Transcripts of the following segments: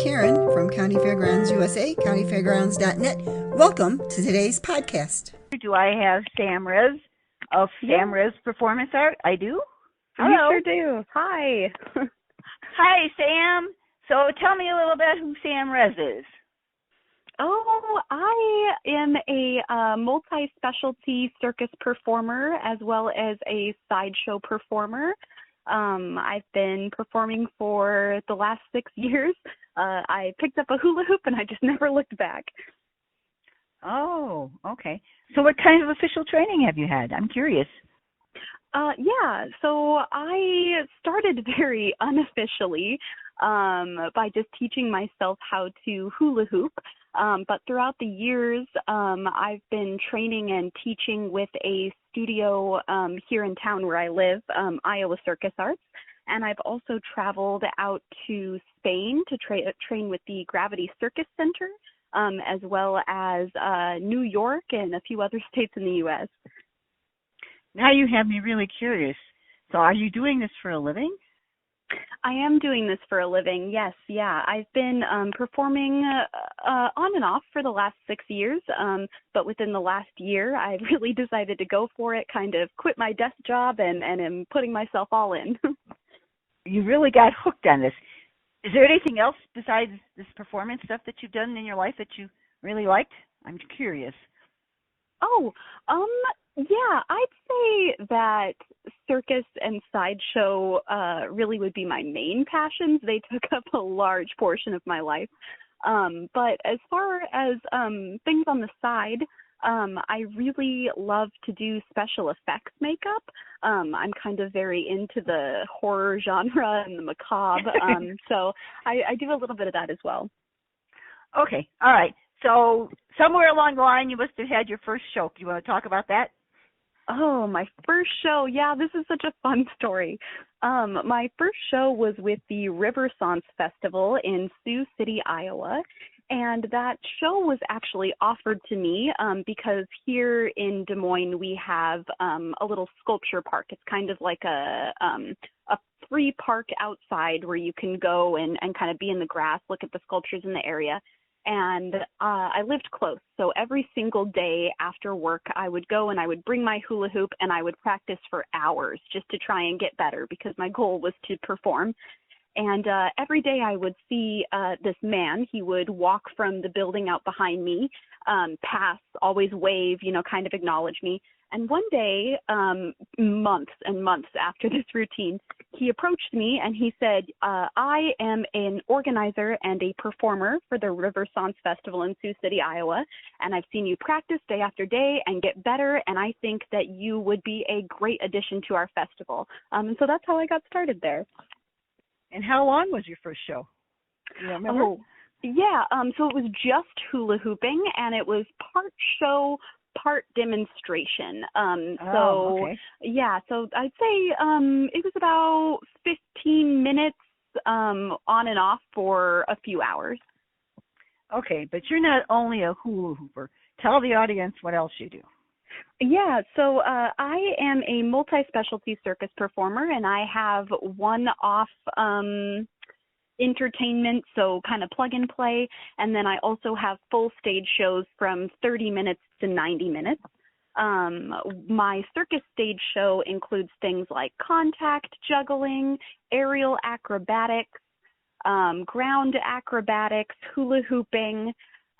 Karen from Countyfairgrounds USA, countyfairgrounds.net. Welcome to today's podcast. Do I have Sam Reza of Sam Reza Performance Art? I do? Hello. You sure do. Hi. Hi, Sam. So tell me a little bit who Sam Reza is. Oh, I am a multi-specialty circus performer as well as a sideshow performer. I've been performing for the last 6 years. I picked up a hula hoop and I just never looked back. Oh, okay. So what kind of official training have you had? I'm curious. So I started very unofficially by just teaching myself how to hula hoop. But throughout the years, I've been training and teaching with a studio here in town where I live, Iowa Circus Arts. And I've also traveled out to Spain to train with the Gravity Circus Center, as well as New York and a few other states in the U.S. Now you have me really curious. So are you doing this for a living? I am doing this for a living, yes, yeah. I've been performing on and off for the last 6 years, but within the last year, I really decided to go for it, kind of quit my desk job and am putting myself all in. You really got hooked on this. Is there anything else besides this performance stuff that you've done in your life that you really liked? I'm curious. Yeah, I'd say that circus and sideshow really would be my main passions. They took up a large portion of my life. But as far as things on the side, I really love to do special effects makeup. I'm kind of very into the horror genre and the macabre, so I do a little bit of that as well. Okay, all right. So somewhere along the line, you must have had your first show. Do you want to talk about that? Oh, my first show. Yeah, this is such a fun story. My first show was with the Riversance Festival in Sioux City, Iowa. And that show was actually offered to me because here in Des Moines, we have a little sculpture park. It's kind of like a free park outside where you can go and kind of be in the grass, look at the sculptures in the area. And I lived close, so every single day after work, I would go and I would bring my hula hoop and I would practice for hours just to try and get better because my goal was to perform. And every day I would see this man. He would walk from the building out behind me, pass, always wave, kind of acknowledge me. And one day, months and months after this routine, he approached me and he said, I am an organizer and a performer for the Riversance Festival in Sioux City, Iowa, and I've seen you practice day after day and get better, and I think that you would be a great addition to our festival. And so that's how I got started there. And how long was your first show? Do you remember? Oh, yeah. So it was just hula hooping, and it was part show, part demonstration. Okay. Yeah, so I'd say it was about 15 minutes on and off for a few hours. Okay, but you're not only a hula hooper. Tell the audience what else you do. Yeah, so I am a multi-specialty circus performer, and I have one-off entertainment, so kind of plug and play, and then I also have full stage shows from 30 minutes to 90 minutes. My circus stage show includes things like contact juggling, aerial acrobatics, ground acrobatics, hula hooping,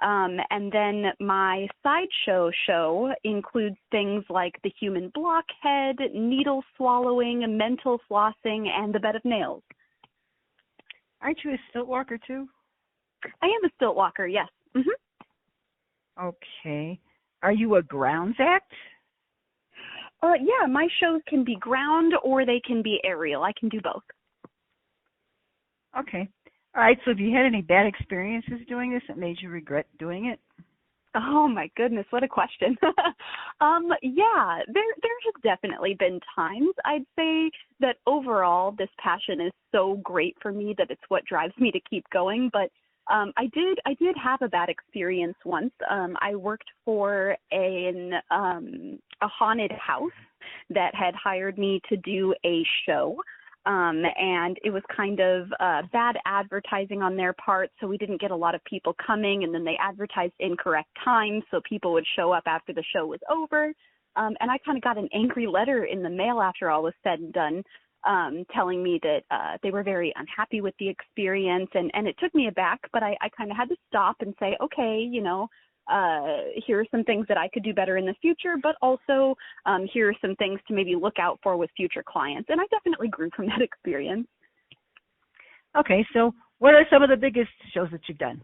and then my sideshow show includes things like the human blockhead, needle swallowing, mental flossing, and the bed of nails. Aren't you a stilt walker too? I am a stilt walker, yes. Mm-hmm. Okay. Are you a grounds act? Yeah, my shows can be ground or they can be aerial. I can do both. Okay. All right, so have you had any bad experiences doing this that made you regret doing it? Oh my goodness, what a question. Yeah, there have definitely been times. I'd say that overall this passion is so great for me that it's what drives me to keep going, but I did have a bad experience once. I worked for a haunted house that had hired me to do a show. And it was kind of bad advertising on their part, so we didn't get a lot of people coming, and then they advertised incorrect times, so people would show up after the show was over. And I kind of got an angry letter in the mail after all was said and done, telling me that they were very unhappy with the experience, and it took me aback, but I kind of had to stop and say, okay, here are some things that I could do better in the future, but also here are some things to maybe look out for with future clients. And I definitely grew from that experience. Okay, so what are some of the biggest shows that you've done?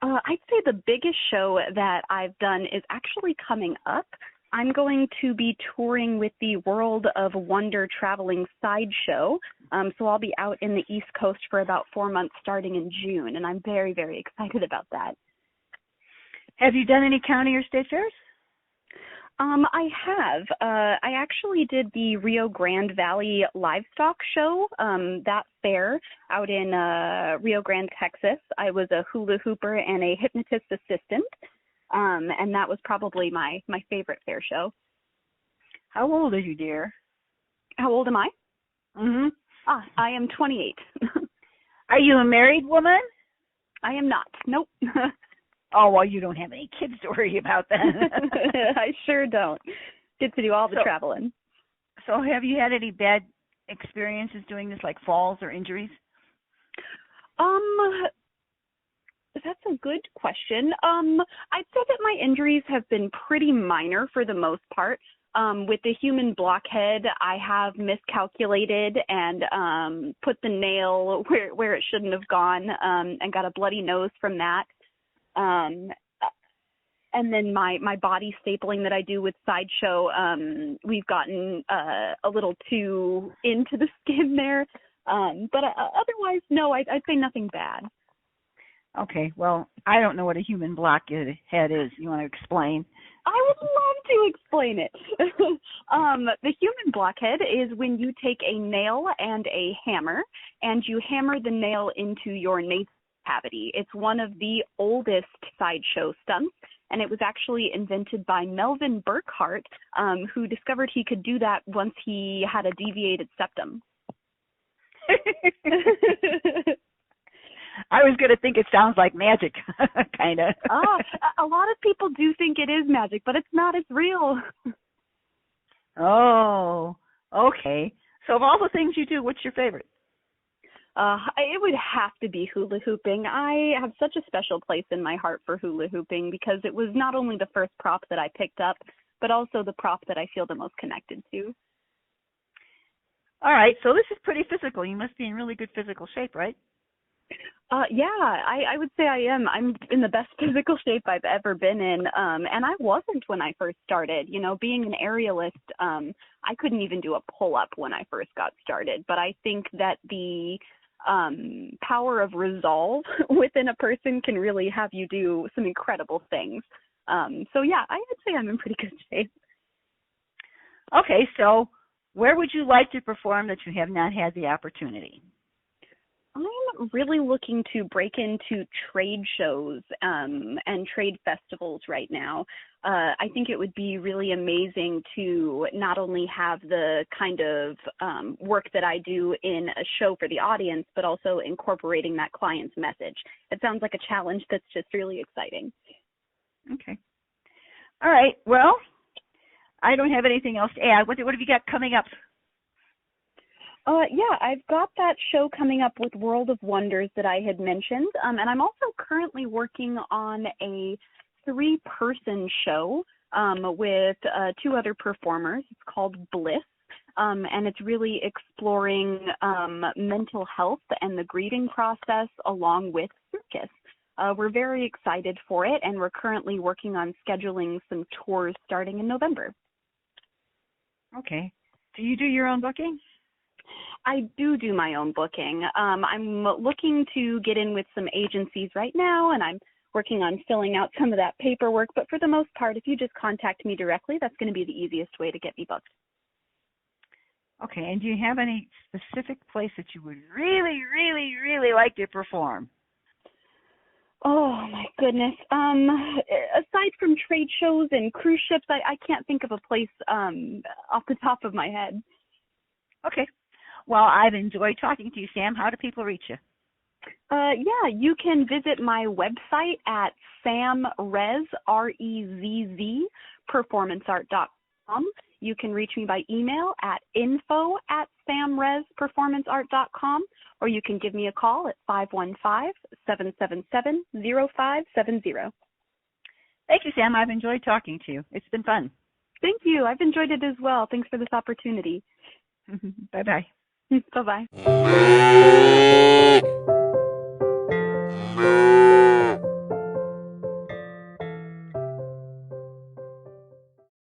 I'd say the biggest show that I've done is actually coming up. I'm going to be touring with the World of Wonder Traveling Sideshow. So I'll be out in the East Coast for about 4 months starting in June, and I'm very, very excited about that. Have you done any county or state fairs? I have. I actually did the Rio Grande Valley Livestock Show, that fair out in Rio Grande, Texas. I was a hula hooper and a hypnotist assistant, and that was probably my favorite fair show. How old are you, dear? How old am I? Mm-hmm. I am 28. Are you a married woman? I am not. Nope. Oh, well, you don't have any kids to worry about then. I sure don't. Get to do all the traveling. So have you had any bad experiences doing this, like falls or injuries? That's a good question. I'd say that my injuries have been pretty minor for the most part. With the human blockhead, I have miscalculated and put the nail where it shouldn't have gone, and got a bloody nose from that. And then my body stapling that I do with Sideshow, we've gotten a little too into the skin there. But otherwise, no, I'd say nothing bad. Okay, well, I don't know what a human blockhead is. You want to explain? I would love to explain it. The human blockhead is when you take a nail and a hammer and you hammer the nail into your nasal cavity. It's one of the oldest Sideshow stunts, and it was actually invented by Melvin Burkhart, who discovered he could do that once he had a deviated septum. I was going to think it sounds like magic, kind of. A lot of people do think it is magic, but it's not. It's real. Oh, okay. So of all the things you do, what's your favorite? It would have to be hula hooping. I have such a special place in my heart for hula hooping because it was not only the first prop that I picked up, but also the prop that I feel the most connected to. All right, so this is pretty physical. You must be in really good physical shape, right? Yeah, I would say I am. I'm in the best physical shape I've ever been in, and I wasn't when I first started. Being an aerialist, I couldn't even do a pull-up when I first got started, but I think that the power of resolve within a person can really have you do some incredible things. So yeah, I would say I'm in pretty good shape. Okay, so where would you like to perform that you have not had the opportunity? I'm really looking to break into trade shows and trade festivals right now. I think it would be really amazing to not only have the kind of work that I do in a show for the audience, but also incorporating that client's message. It sounds like a challenge that's just really exciting. Okay. All right. Well, I don't have anything else to add. What have you got coming up? Yeah, I've got that show coming up with World of Wonders that I had mentioned, and I'm also currently working on a 3-person show with 2 other performers. It's called Bliss, and it's really exploring mental health and the grieving process along with circus. We're very excited for it, and we're currently working on scheduling some tours starting in November. Okay. Do you do your own booking? I do my own booking. I'm looking to get in with some agencies right now, and I'm working on filling out some of that paperwork. But for the most part, if you just contact me directly, that's going to be the easiest way to get me booked. Okay, and do you have any specific place that you would really, really, really like to perform? Oh, my goodness. Aside from trade shows and cruise ships, I can't think of a place off the top of my head. Okay. Well, I've enjoyed talking to you, Sam. How do people reach you? Yeah, you can visit my website at sam-rezz, R-E-Z-Z, performanceart.com. You can reach me by email at info@sam-rezzperformanceart.com, or you can give me a call at 515-777-0570. Thank you, Sam. I've enjoyed talking to you. It's been fun. Thank you. I've enjoyed it as well. Thanks for this opportunity. Bye-bye. Bye-bye.